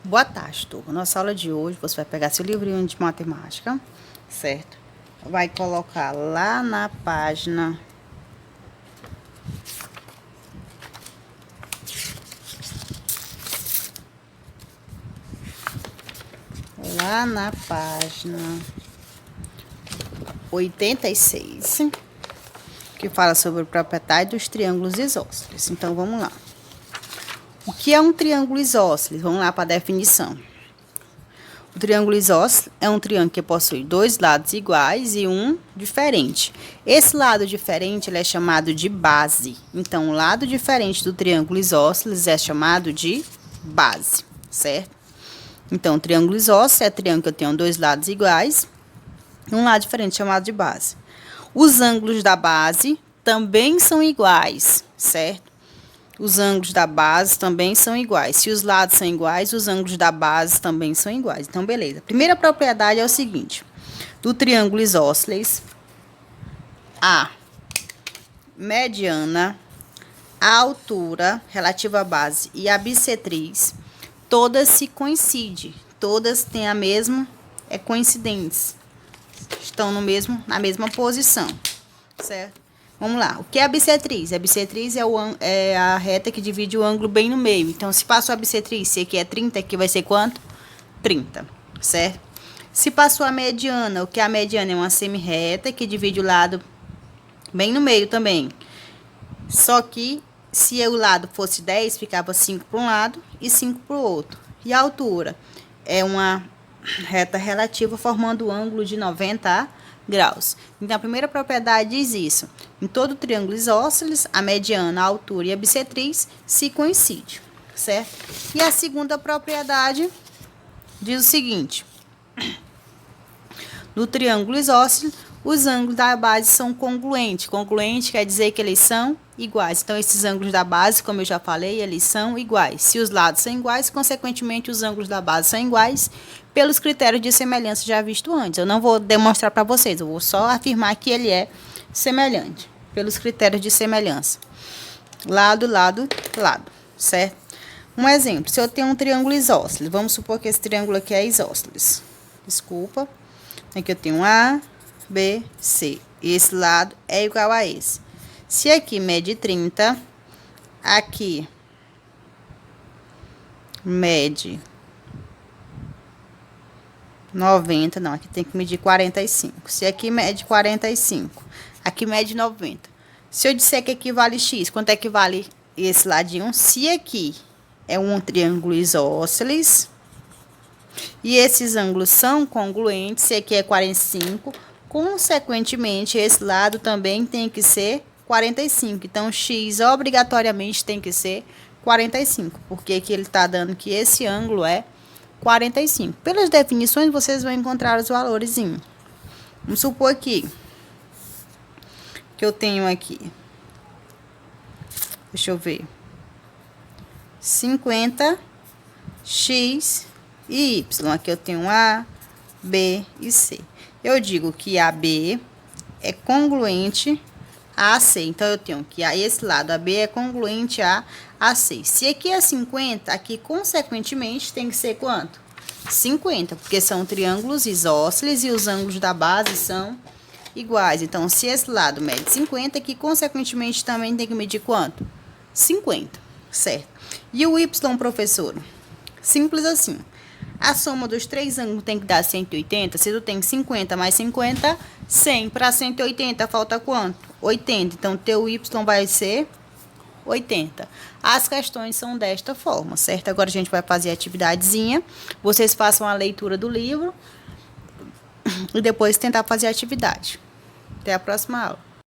Boa tarde, turma. Nossa aula de hoje, você vai pegar seu livrinho de matemática, certo? Vai colocar lá na página... Lá na página 86, que fala sobre a propriedade dos triângulos isósceles. Então, vamos lá. O que é um triângulo isósceles? Vamos lá para a definição. O triângulo isósceles é um triângulo que possui dois lados iguais e um diferente. Esse lado diferente ele é chamado de base. Então, o lado diferente do triângulo isósceles é chamado de base, certo? Então, o triângulo isósceles é triângulo que eu tenho dois lados iguais e um lado diferente chamado de base. Os ângulos da base também são iguais, certo? Os ângulos da base também são iguais. Se os lados são iguais, os ângulos da base também são iguais. Então, beleza. A primeira propriedade é o seguinte. Do triângulo isósceles, a mediana, a altura relativa à base e a bissetriz, todas se coincidem. Todas têm a mesma coincidência. Estão na mesma posição, certo? Vamos lá. O que é a bissetriz? A bissetriz é a reta que divide o ângulo bem no meio. Então, se passou a bissetriz, se aqui é 30, aqui vai ser quanto? 30, certo? Se passou a mediana, o que é a mediana? É uma semi-reta que divide o lado bem no meio também. Só que, se o lado fosse 10, ficava 5 para um lado e 5 para o outro. E a altura? É uma reta relativa formando o ângulo de 90 graus. Então, a primeira propriedade diz isso. Em todo triângulo isósceles, a mediana, a altura e a bissetriz se coincidem, certo? E a segunda propriedade diz o seguinte. No triângulo isósceles, os ângulos da base são congruentes. Congruente quer dizer que eles são iguais. Então, esses ângulos da base, como eu já falei, eles são iguais. Se os lados são iguais, consequentemente, os ângulos da base são iguais pelos critérios de semelhança já visto antes. Eu não vou demonstrar para vocês, eu vou só afirmar que ele é semelhante, pelos critérios de semelhança. Lado, lado, lado, certo? Um exemplo, se eu tenho um triângulo isósceles, vamos supor que esse triângulo aqui é isósceles. Desculpa. Aqui eu tenho A, B, C. Esse lado é igual a esse. Se aqui mede 30, aqui mede 90, não, aqui tem que medir 45. Se aqui mede 45, aqui mede 90. Se eu disser que aqui vale X, quanto é que vale esse ladinho? Se aqui é um triângulo isósceles e esses ângulos são congruentes, se aqui é 45, consequentemente, esse lado também tem que ser 45. Então, X obrigatoriamente tem que ser 45, porque aqui ele está dando que esse ângulo é 45. Pelas definições, vocês vão encontrar os valores. Vamos supor aqui que eu tenho aqui, deixa eu ver, 50, X e Y. Aqui eu tenho A, B e C. Eu digo que AB é congruente a AC. Então, eu tenho que esse lado AB é congruente a AC. Se aqui é 50, aqui, consequentemente, tem que ser quanto? 50, porque são triângulos isósceles e os ângulos da base são iguais. Então, se esse lado mede 50, aqui, consequentemente, também tem que medir quanto? 50, certo? E o Y, professor? Simples assim. A soma dos três ângulos tem que dar 180. Se tu tem 50 mais 50, 100. Para 180, falta quanto? 80. Então, teu Y vai ser 80. As questões são desta forma, certo? Agora, a gente vai fazer a atividadezinha. Vocês façam a leitura do livro e depois tentar fazer a atividade. Até a próxima aula.